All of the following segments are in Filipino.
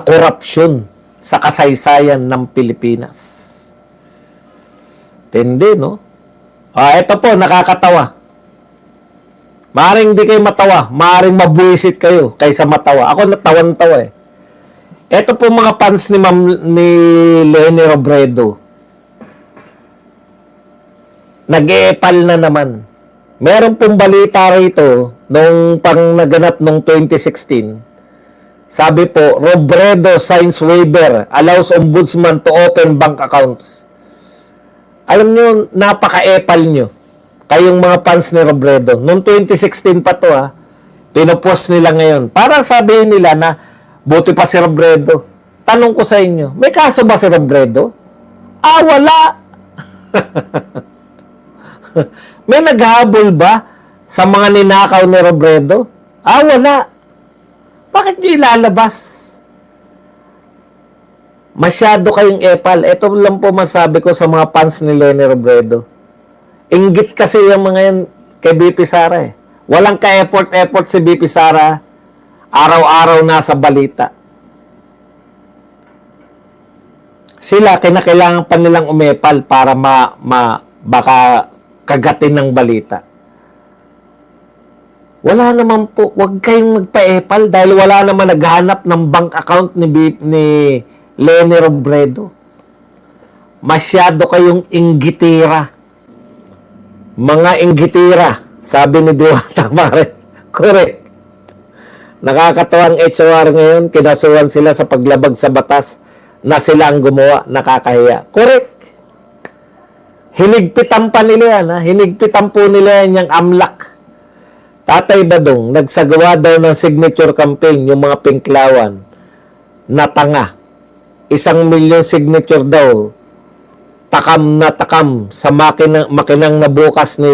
korupsyon sa kasaysayan ng Pilipinas. Tindi, no? Ito po, nakakatawa. Maaring di kayo matawa, maaring mabuisit kayo kaysa matawa. Ako natawan-tawa eh. Ito po mga fans ni Leni Robredo. Nag-eepal na naman. Meron pong balita rito nung pang naganap nung 2016. Sabi po, Robredo signs waiver, allows ombudsman to open bank accounts. Alam nyo, napaka-epal nyo. Kayong mga fans ni Robredo. Noong 2016 pa to pinopost nila ngayon. Para sabihin nila na buti pa si Robredo. Tanong ko sa inyo, may kaso ba si Robredo? Wala. May naghahabol ba sa mga ninakaw ni Robredo? Wala. Bakit nyo ilalabas? Masyado kayong epal. Ito lang po masabi ko sa mga fans ni Leni Robredo. Inggit kasi yung mga yan kay BP Sara eh. Walang ka-effort si BP Sara. Araw-araw nasa balita. Sila, kinakailangan pa nilang umepal para baka kagatin ng balita. Wala naman po, huwag kayong magpa-epal dahil wala naman naghanap ng bank account ni Leni Robredo. Masyado kayong inggitira. Mga inggitira, sabi ni Diwata Mares. Correct. Nakakatawang HOR ngayon, kinasuhan sila sa paglabag sa batas na sila ang gumawa, nakakahiya. Correct. Hinigpitan pa nila yan, hinigpitan po nila yan yung AMLAC. Tatay Badong, nagsagawa daw ng signature campaign yung mga pinklawan na tanga. 1 milyon signature daw. Takam na takam sa makinang nabukas ni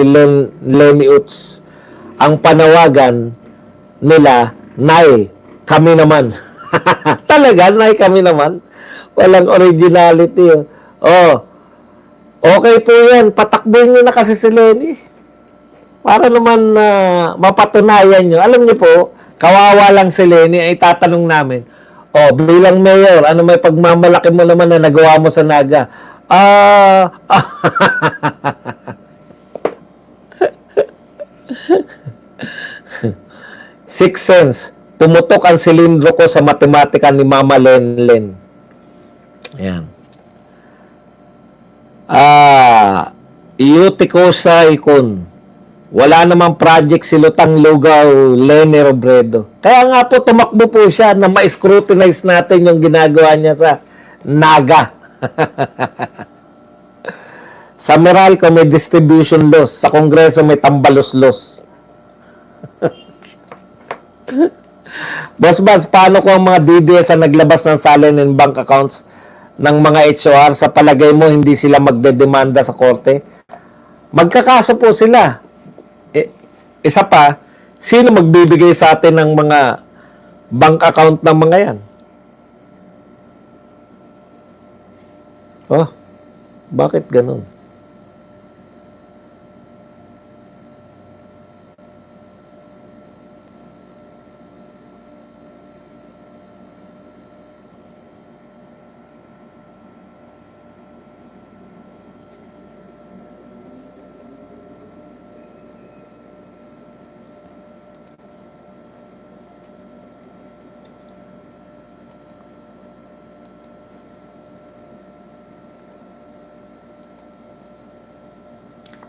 Lenny Uts. Ang panawagan nila, Nay, kami naman. Talaga, Nay, kami naman. Walang originality. Okay po yan. Patakbuhin nyo na kasi si Lenny. Para naman mapatunayan nyo. Alam nyo po, kawawa lang si Lenny ay tatanong namin, bilang mayor, ano may pagmamalaki mo naman na nagawa mo sa Naga? Six sense. Pumutok ang silindro ko sa matematika ni Mama Lenlen. Ayan. Iutiko sa ikon. Wala namang project si Lutang Lugaw, Leni Robredo. Kaya nga po, tumakbo po siya na ma-scrutinize natin yung ginagawa niya sa Naga. Sa Meralco may distribution loss. Sa Kongreso may tambalos loss. Boss, paano kung ang mga DDS ang naglabas ng salin in bank accounts ng mga HOR? Sa palagay mo, hindi sila magdedemanda sa korte? Magkakaso po sila. Isa pa, sino magbibigay sa atin ng mga bank account ng mga yan? Bakit ganun?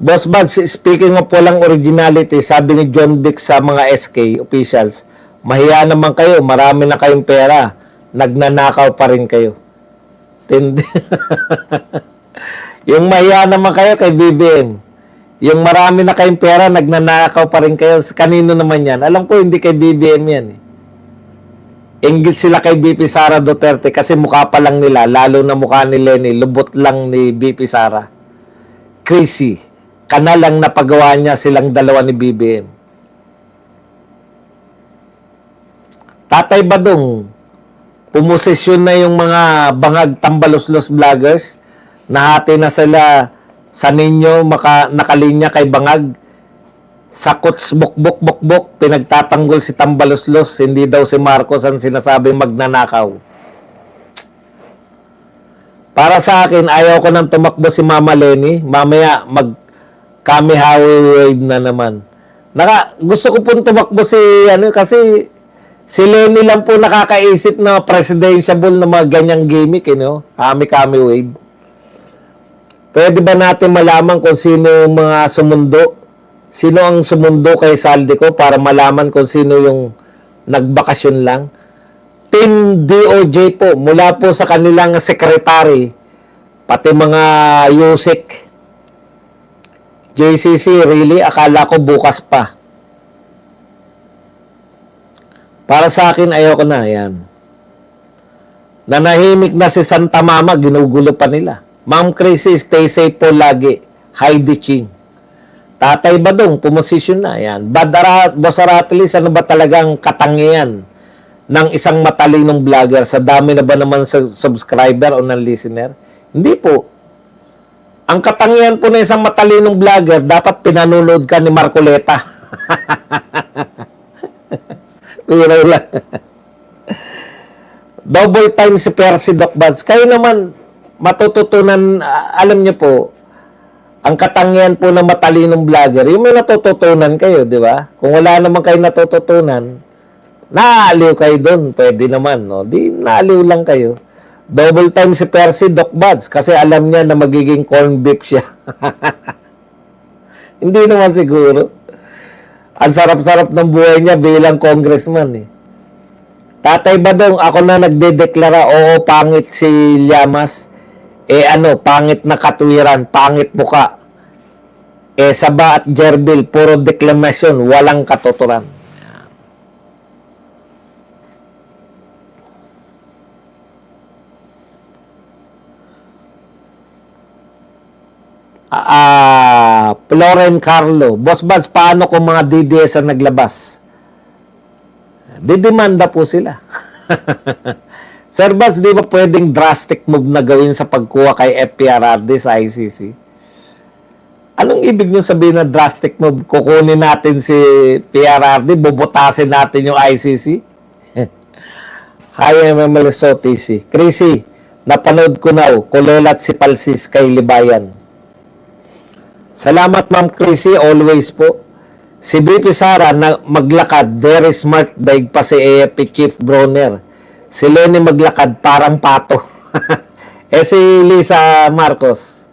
Boss Buds, speaking of walang originality, sabi ni John Dick sa mga SK officials, mahiya naman kayo, marami na kayong pera, nagnanakaw pa rin kayo. Tindi. Yung mahiya naman kayo kay BBM, yung marami na kayong pera, nagnanakaw pa rin kayo, kanino naman yan? Alam ko hindi kay BBM yan Inggit sila kay BP Sara Duterte kasi mukha pa lang nila, lalo na mukha ni Lenny, lubot lang ni BP Sara. Crazy. Kanalang napagawa niya silang dalawa ni BBM. Tatay Badong, pumosesyon na yung mga bangag tambalos-los vloggers, nahati na sila sa ninyo, nakalinya kay bangag, sa kuts bukbok, pinagtatanggol si tambalos-los, hindi daw si Marcos ang sinasabing magnanakaw. Para sa akin, ayaw ko nang tumakbo si Mama Lenny. Mamaya, mag-kamihawi wave na naman. Gusto ko pong tumakbo si, kasi si Lenny lang po nakakaisip na presidentiable na mga ganyang gimmick, Kami-kami wave. Pwede ba natin malaman kung sino yung mga sumundo? Sino ang sumundo kay Saldico para malaman kung sino yung nagbakasyon lang? Team DOJ po, mula po sa kanilang secretary, pati mga USIC. JCC, really? Akala ko bukas pa. Para sa akin, ayoko na. Yan. Nanahimik na si Santa Mama, ginugulo pa nila. Ma'am Chrissy, stay safe po lagi. Heidi Ching. Tatay Badong, pumosisyon na. Yan. Boss Aratilis, ano ba talagang katangian ng isang matalinong vlogger? Sa dami na ba naman sa subscriber o ng listener? Hindi po. Ang katangian po ng isang matalinong vlogger, dapat pinanonood ka ni Marcoleta. Biro lang. Double time si Percy Doc Buds. Kayo naman, matututunan, alam niyo po, ang katangian po ng matalinong vlogger, yung may natututunan kayo, di ba? Kung wala naman kayo natututunan, naaliw kayo doon, pwede naman, no? Di naaliw lang kayo. Double time si Percy Doc Buds kasi alam niya na magiging corn beef siya. Hindi naman siguro. Ang sarap-sarap ng buhay niya bilang congressman, eh. Tatay Badong, ako na nagdedeklara, oo, pangit si Llamas. Pangit na katwiran, pangit muka. Saba at Jerbil, puro deklamasyon, walang katuturan. Floren Carlo, Boss Baz, paano kung mga DDS ang naglabas? Didemanda po sila. Sir Baz, di ba pwedeng drastic move na gawin sa pagkuha kay FPRRD sa ICC? Anong ibig nyo sabihin na drastic move? Kukunin natin si PRRD, bubutasin natin yung ICC? Hi, MMLSO TC. Chrissy, napanood ko na, kulelat si Palsis kay Libayan. Salamat, Ma'am Chrissy, always po. Si BP Sara na maglakad, very smart, daig pa si AFP Chief Bronner. Si Lenny maglakad, parang pato. Si Lisa Marcos.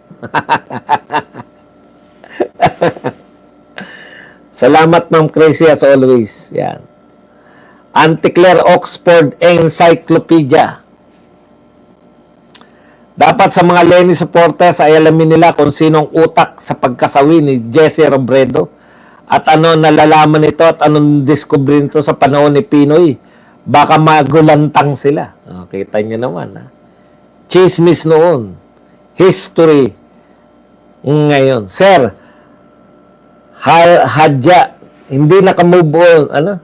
Salamat, Ma'am Chrissy, as always. Yan. Anticlair Oxford Encyclopedia. Dapat sa mga Lenny supporters ay alamin nila kung sinong utak sa pagkasawi ni Jesse Robredo at ano nalalaman nito at anong discovery nito sa panahon ni Pinoy. Baka magulantang sila. Kita nyo naman. Chismis noon. History. Ngayon. Sir, Hadja, hindi nakamove on.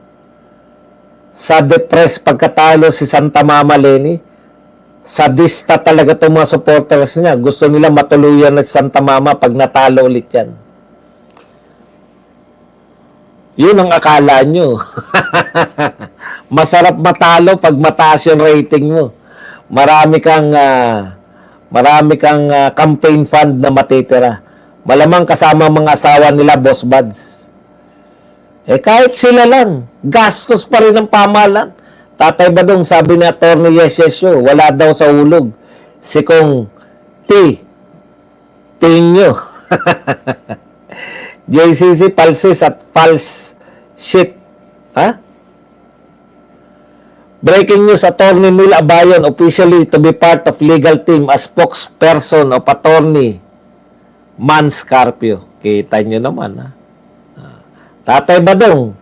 Sa depress pagkatalo si Santa Mama Lenny. Sadista talaga itong mga supporters niya. Gusto nila matuluyan na si Santa Mama pag natalo ulit yan. Yun ang akala nyo. Masarap matalo pag mataas yung rating mo. Marami kang campaign fund na matitira. Malamang kasama mga asawa nila, Boss Buds. Kahit sila lang, gastos pa rin ng pamahalaan. Tatay Badong, sabi ni Atty. Yes, wala daw sa hulog. Si Kong Tinyo. JCC, Palsis at False Shit. Breaking news, Attorney Neil Abayon officially to be part of legal team as spokesperson of Attorney Mans Carpio. Kita nyo naman, Tatay Badong,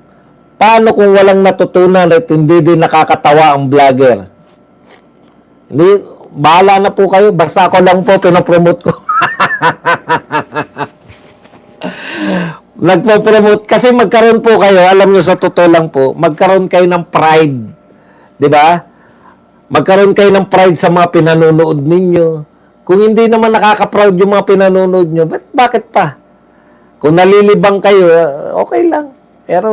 paano kung walang natutunan at hindi din nakakatawa ang vlogger? Hindi, bahala na po kayo. Basta ako lang po, pinopromote ko. Nagpo-promote. Kasi magkaroon po kayo, alam nyo sa totoo lang po, magkaroon kayo ng pride. Diba? Magkaroon kayo ng pride sa mga pinanonood ninyo. Kung hindi naman nakaka-proud yung mga pinanonood nyo, bakit pa? Kung nalilibang kayo, okay lang. Pero,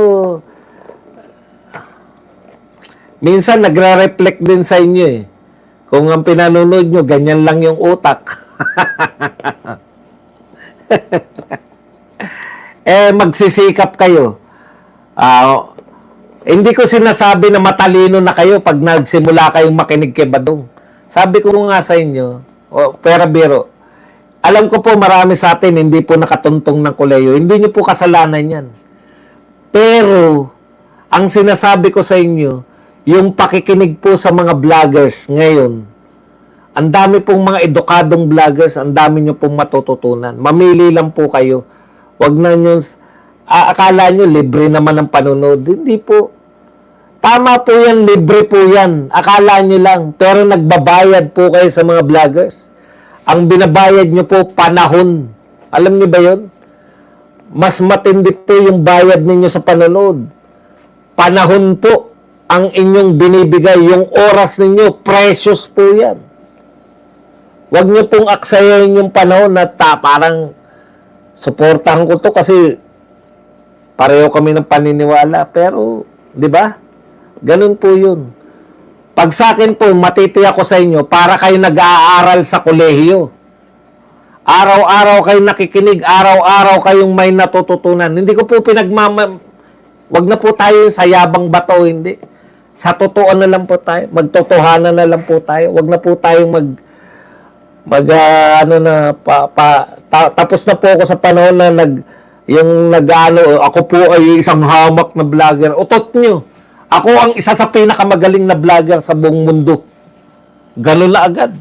minsan nagre-reflect din sa inyo Kung ang pinanonood nyo, ganyan lang yung utak. Magsisikap kayo. Hindi ko sinasabi na matalino na kayo pag nagsimula kayong makinig kay Badong. Sabi ko nga sa inyo, pera biro, alam ko po marami sa atin hindi po nakatuntong ng koleyo. Hindi nyo po kasalanan yan. Pero, ang sinasabi ko sa inyo, yung pakikinig po sa mga vloggers ngayon, ang dami pong mga edukadong vloggers, ang dami nyo pong matututunan. Mamili lang po kayo. Huwag na nyo, akala nyo libre naman ang panunod. Hindi po. Tama po yan, libre po yan. Akala nyo lang. Pero nagbabayad po kayo sa mga vloggers. Ang binabayad nyo po, panahon. Alam nyo ba yun? Mas matindi po yung bayad ninyo sa panunod. Panahon po ang inyong binibigay. Yung oras ninyo, precious po yan. Huwag nyo pong aksayahin yung panahon na parang suportahan ko to kasi pareho kami ng paniniwala. Pero, di ba? Ganun po yun. Pag sa akin po, matitiyak ko sa inyo, para kayo nag-aaral sa kolehiyo. Araw-araw kayo nakikinig, araw-araw kayong may natututunan. Hindi ko po wag na po tayo sa yabang bato, hindi. Sa totoo na lang po tayo. Magtotohanan na lang po tayo. Wag na po tayong tapos na po ako sa panahon na ako po ay isang hamak na vlogger. Utot nyo. Ako ang isa sa pinakamagaling na vlogger sa buong mundo. Ganun na agad.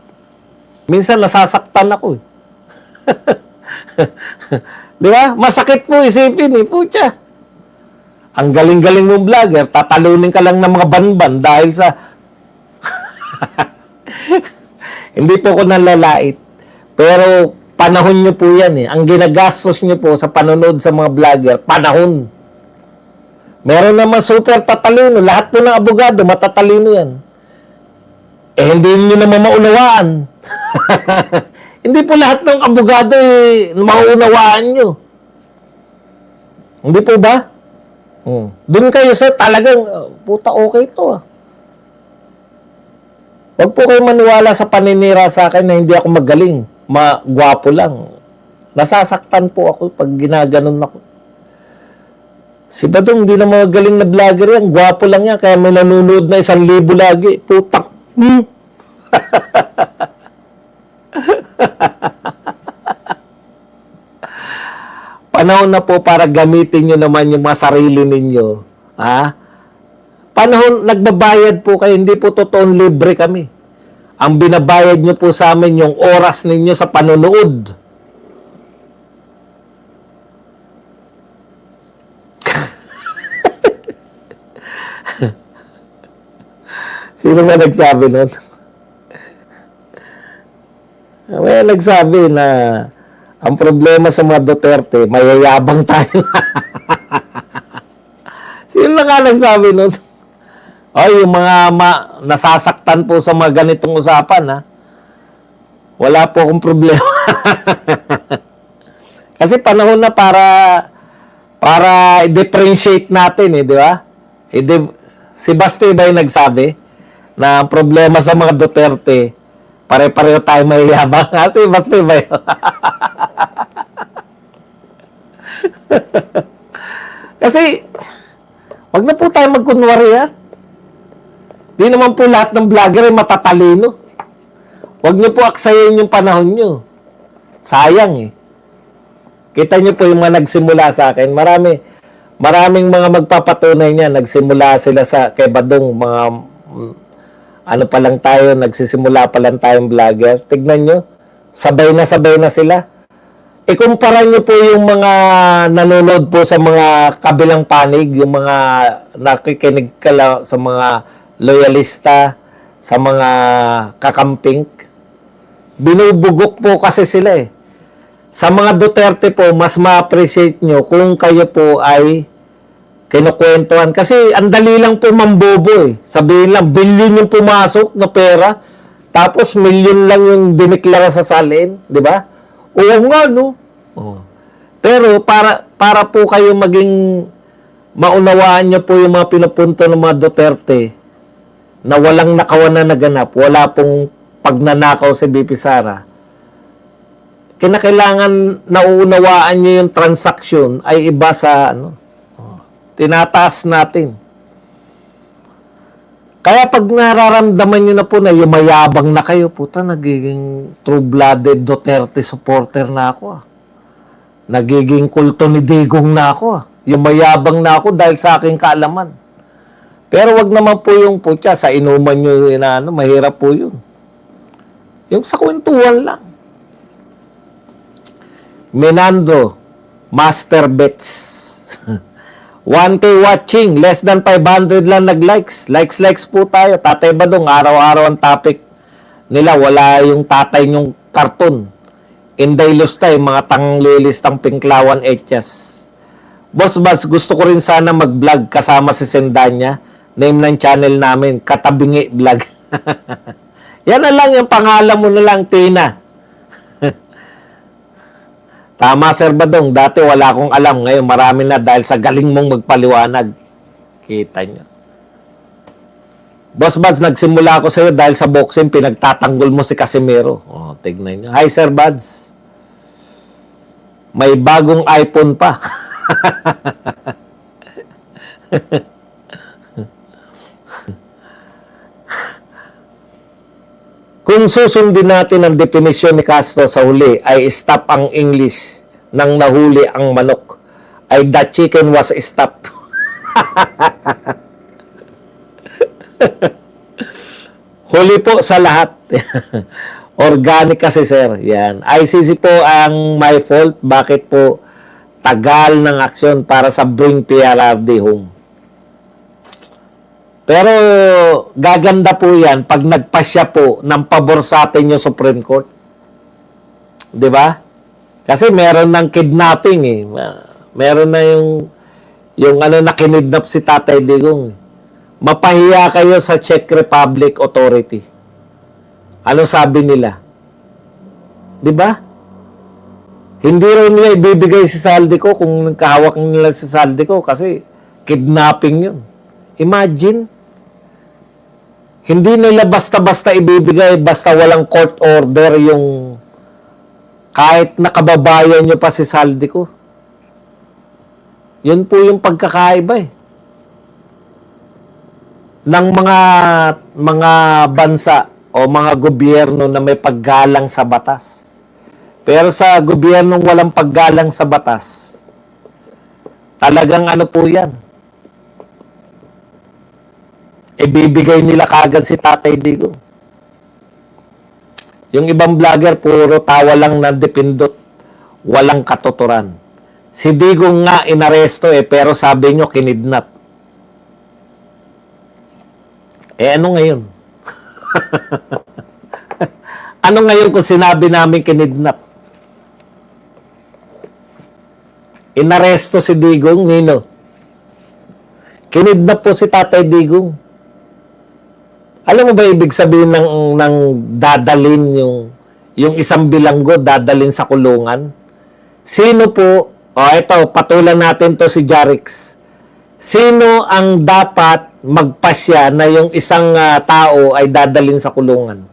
Minsan nasasaktan ako eh. Di ba? Masakit po isipin eh. Pucha. Ang galing-galing mong vlogger, tatalunin ka lang ng mga banban dahil sa... Hindi po ko nalalait. Pero panahon nyo po yan eh. Ang ginagastos nyo po sa panonood sa mga vlogger, panahon. Meron naman super tatalino. Lahat po ng abogado, matatalino yan. Hindi nyo naman maunawaan. Hindi po lahat ng abogado maunawaan nyo. Hindi po ba? Doon kayo sa talagang, puta okay to ah. Huwag po kayo maniwala sa paninira sa akin na hindi ako magaling. Gwapo lang. Nasasaktan po ako pag ginaganon ako. Si Badong, hindi na magaling na vlogger yan. Gwapo lang yan. Kaya may nanonood na 1,000 lagi. Putak. Panahon na po para gamitin nyo naman yung mga sarili ninyo. Ha? Panahon, nagbabayad po kayo. Hindi po totoong libre kami. Ang binabayad nyo po sa amin yung oras ninyo sa panonood. Sino ba nagsabi nun? May nagsabi na ang problema sa mga Duterte, mayayabang tayo. Sino na nga nagsabi nun? Ay, yung mga nasasaktan po sa mga ganitong usapan, ha? Wala po akong problema. Kasi panahon na para i-differentiate natin, di ba? Si Basti ba yung nagsabi na ang problema sa mga Duterte, pare-pareho tayo mayayabang. Si Basti ba yun? Kasi, wag na po tayo magkunwari, ha? Di naman po lahat ng vlogger ay matatalino. Huwag niyo po aksayin yung panahon niyo. Sayang eh. Kita niyo po yung mga nagsimula sa akin. Maraming mga magpapatunay niya. Nagsimula sila kay Badong. Ano pa lang tayo, nagsisimula pa lang tayong vlogger. Tignan niyo. Sabay na sila. Ikumpara niyo po yung mga nanonood po sa mga kabilang panig. Yung mga nakikinig ka sa mga loyalista, sa mga kakamping. Binubugok po kasi sila eh. Sa mga Duterte po, mas ma-appreciate nyo kung kayo po ay kinukwentuhan. Kasi ang dali lang po mambobo eh. Sabihin lang, billion yung pumasok na pera, tapos million lang yung diniklara sa salin. Di ba? Oo nga, no? Oh. Pero para po kayo maging maunawaan nyo po yung mga pinupunto ng mga Duterte, na walang nakawan na naganap, wala pong pagnanakaw si BP Sara, kinakailangan nauunawaan nyo yung transaksyon ay iba sa tinataas natin. Kaya pag nararamdaman nyo na po na yumayabang na kayo, puta, nagiging true-blooded Duterte supporter na ako. Nagiging kulto ni Digong na ako. Yumayabang na ako dahil sa aking kaalaman. Pero wag naman po yung putya, sa inuman nyo, mahirap po yun. Yung sa kwentuhan lang. Menandro, Master Bets. 1K watching, less than 500 lang nag-likes. Likes po tayo. Tatay Badong, araw-araw ang topic nila. Wala yung tatay nyong karton. Inday Lustay, mga tanglilistang pinklawan etyas. Boss Bas, gusto ko rin sana mag-vlog kasama si Sendanya. Name ng channel namin, Katabingi Vlog. Yan na lang yung pangalan mo na lang, Tina. Tama, Sir Badong. Dati wala akong alam. Ngayon marami na dahil sa galing mong magpaliwanag. Kita nyo. Boss Buds, nagsimula ako sa'yo dahil sa boxing, pinagtatanggol mo si Casimiro. Oh, tignan nyo. Hi, Sir Buds. May bagong iPhone pa. Kung susundin natin ang definisyon ni Castro sa huli ay stop ang English nang nahuli ang manok, ay the chicken was stopped. Huli po sa lahat. Organic kasi, sir. Yan. ICC po ang my fault. Bakit po tagal ng aksyon para sa Bring PRRD home? Pero gaganda po yan pag nagpasya po ng pabor sa atin yung Supreme Court. 'Di ba? Kasi meron ng kidnapping eh. Meron na yung na kinidnap si Tatay Digong. Mapahiya kayo sa Czech Republic Authority. Ano sabi nila? 'Di ba? Hindi rin nila ibibigay si Saldico kung kahawak nila si Saldico kasi kidnapping 'yun. Imagine. Hindi nila basta-basta ibibigay, basta walang court order yung kahit nakababayan nyo pa si Saldico. Yun po yung pagkakaiba eh. Ng mga bansa o mga gobyerno na may paggalang sa batas. Pero sa gobyernong walang paggalang sa batas, talagang ano po yan? Ibibigay nila kagad si Tatay Digong. Yung ibang vlogger, puro tawa lang na depindot. Walang katuturan. Si Digong nga inaresto pero sabi nyo kinidnap. Ano ngayon? Ano ngayon kung sinabi namin kinidnap? Inaresto si Digong, Nino. Kinidnap po si Tatay Digong. Alam mo ba ibig sabihin ng dadalin yung isang bilanggo, dadalin sa kulungan? Sino po, ito, patulan natin to si Jarix. Sino ang dapat magpasya na yung isang tao ay dadalin sa kulungan?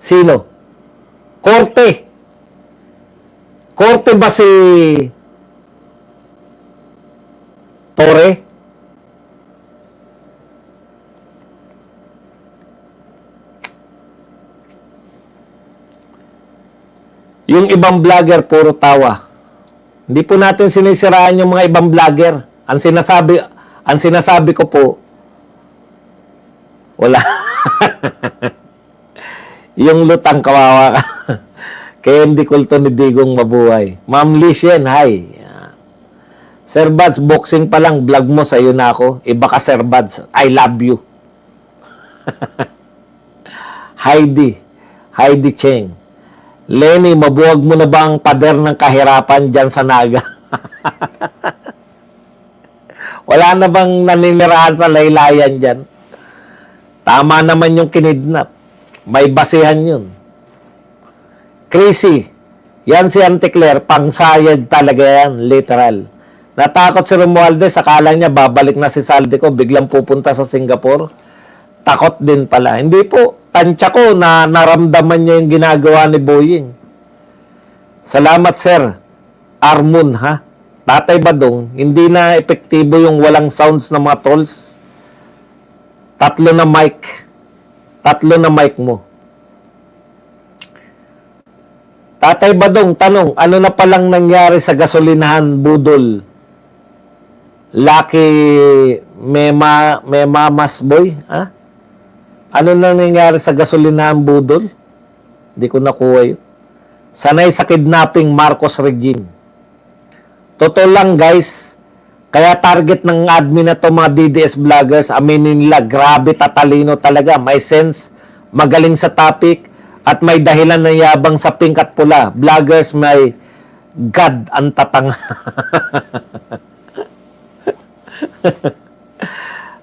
Sino? Korte. Korte ba si Torre? Yung ibang vlogger, puro tawa. Hindi po natin sinisiraan yung mga ibang vlogger. Ang sinasabi ko po, wala. Yung lutang kawawa ka. Kaya hindi kulto ni Digong mabuhay. Ma'am Lishen, hi. Sir Buds, boxing pa lang, vlog mo, sa'yo na ako. Iba ka, Sir Buds. I love you. Heidi Cheng. Lenny, mabuwag mo na ba ang pader ng kahirapan dyan sa Naga? Wala na bang naninirahan sa laylayan dyan? Tama naman yung kinidnap. May basihan yun. Crazy. Yan si Auntie Claire, pangsayad talaga yan, literal. Natakot si Romualdez, akala niya babalik na si Saldico, biglang pupunta sa Singapore. Takot din pala. Hindi po, tansya ko na naramdaman niya yung ginagawa ni Boying. Salamat, sir. Armon, ha? Tatay Badong, hindi na epektibo yung walang sounds ng mga trolls. Tatlo na mic mo. Tatay Badong, tanong, ano na palang nangyari sa gasolinahan, budol? Lucky Memamas Boy, ha? Ano na nangyari sa gasolinahan, budol? Hindi ko nakuha yun. Sanay sa kidnapping Marcos regime. Totoo lang, guys. Kaya target ng admin na to mga DDS vloggers, aminin nila, grabe tatalino talaga. May sense, magaling sa topic, at may dahilan na yabang sa pink at pula. Vloggers may God ang tatanga.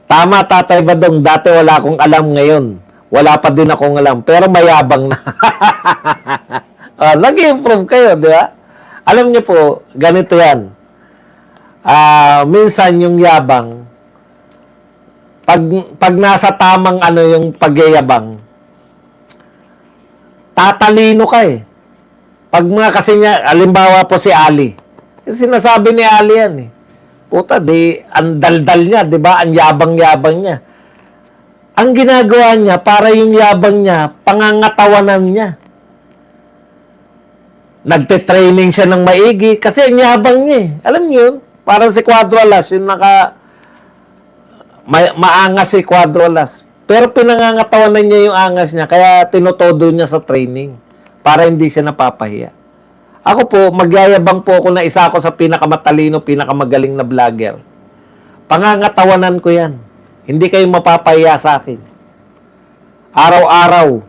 Tama, Tatay Badong. Dati wala akong alam, ngayon wala pa din akong alam. Pero mayabang na. Nag-improve kayo, di ba? Alam niyo po, ganito yan. Minsan yung yabang, pag nasa tamang ano yung pagyayabang, tatalino ka eh. Pag mga kasi niya, alimbawa po si Ali. Sinasabi ni Ali yan eh. Puta, ang daldal niya, di ba? Ang yabang-yabang niya. Ang ginagawa niya, para yung yabang niya, pangangatawanan niya. Nagte-training siya ng maigi kasi ang yabang niya eh. Alam niyo yun? Parang si Cuadro Alas, yung maangas si Cuadro Alas. Pero pinangangatawanan niya yung angas niya, kaya tinutodo niya sa training para hindi siya napapahiya. Ako po, magyayabang po ako na isa ako sa pinakamatalino, pinakamagaling na vlogger. Pangangatawanan ko yan. Hindi kayo mapapahiya sa akin. Araw-araw.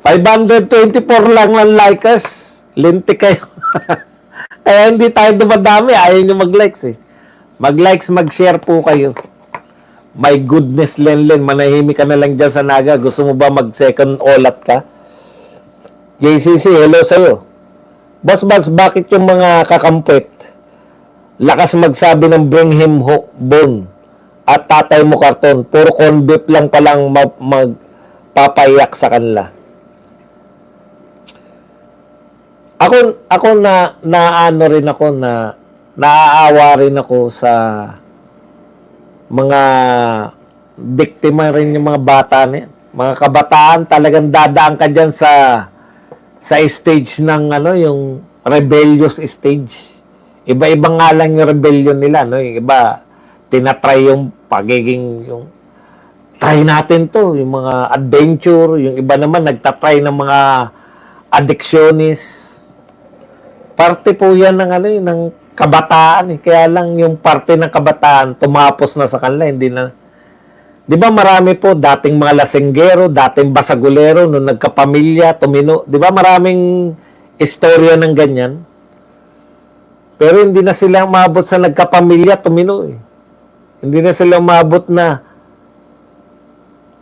$524 lang ng likers. Lintik kayo. Kaya hindi tayo dumadami. Ayaw nyo mag-likes eh. Mag-likes, mag-share po kayo. My goodness, Lenlen. Manahimik ka na lang dyan sa Naga. Gusto mo ba mag-second olat ka? JCC, hello sa'yo. Boss, bakit yung mga kakampet lakas magsabi ng bring him bone at tatay mo karton? Puro corn beef lang palang magpapayak sa kanila. Ako naano rin ako na naaawa rin ako sa mga biktima rin yung mga bata na yan. Mga kabataan, talagang dadaan ka dyan sa stage ng yung rebellious stage. Iba-iba nga lang yung rebellion nila, no? Yung iba, tinatry yung pagiging, yung try natin to, yung mga adventure, yung iba naman nagtatry ng mga addictionist. Parte po yan ng ng kabataan eh. Kaya lang yung parte ng kabataan tumapos na sa kanila, hindi na. 'Di ba marami po dating mga lasenggero, dating basagulero nung nagkapamilya, tumino. 'Di ba maraming istorya ng ganyan? Pero hindi na sila umabot sa nagkapamilya, tumino eh. Hindi na sila umabot na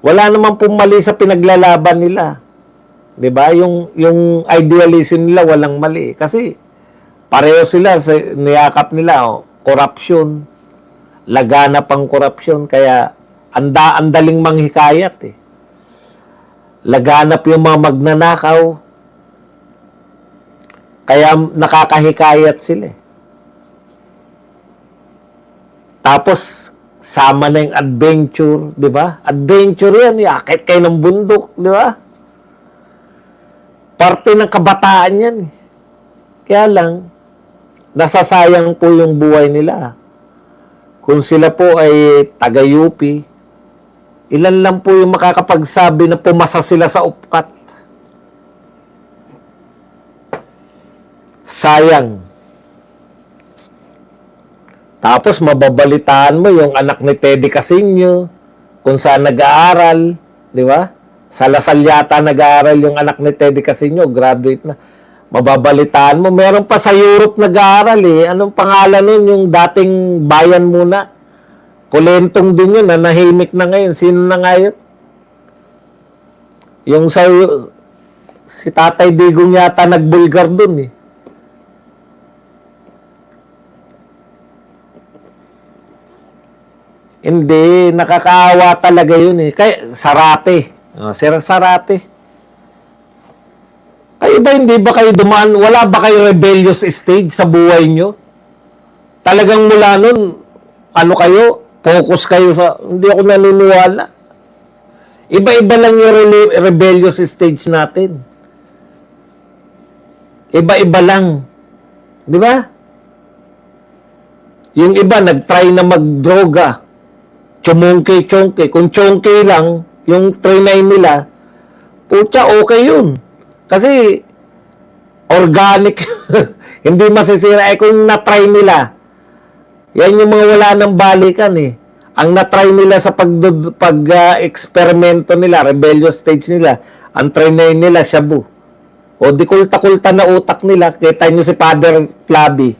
wala naman pong mali sa pinaglalaban nila. 'Di ba? Yung idealism nila walang mali kasi pareho sila sa niyakap nila, corruption, laganap ang corruption, kaya andaling manghikayat eh. Laganap yung mga magnanakaw, kaya nakakahikayat sila eh. Tapos, sama na yung adventure, di ba? Adventure yan, yakit kayo ng bundok, di ba? Parte ng kabataan yan eh. Kaya lang, nasasayang po yung buhay nila. Kung sila po ay taga-UP, ilan lang po yung makakapagsabi na pumasa sila sa upkat. Sayang. Tapos mababalitaan mo yung anak ni Teddy Casino, kung saan nag-aaral, di ba? Sa Lasal yata nag-aaral yung anak ni Teddy Casino, graduate na. Mababalitaan mo, meron pa sa Europe nag-aaral eh. Anong pangalan nun? Yung dating bayan muna. Kulentong din yun, nahimik na ngayon. Sino na ngayon? Yung si Tatay Digong yata nagbulgar dun eh. Hindi, nakakaawa talaga yun eh. Kaya, Sarate. Sir Sarate. Kayo ba, hindi ba kayo dumaan? Wala ba kayo rebellious stage sa buhay nyo? Talagang mula nun, ano kayo? Focus kayo sa... Hindi ako naniniwala. Iba-iba lang yung rebellious stage natin. Iba-iba lang. Di ba? Yung iba, nag-try na magdroga. Chumungke-chungke. Kung chungke lang, yung trinay nila, putya, okay yun. Kasi, organic. Hindi masisira. Kung na-try nila, yan yung mga wala ng balikan eh. Ang na-try nila sa pag-eksperimento nila, rebellious stage nila, ang trinay nila, shabu. O di kulta-kulta na utak nila. Kita nyo si Father Tlabi.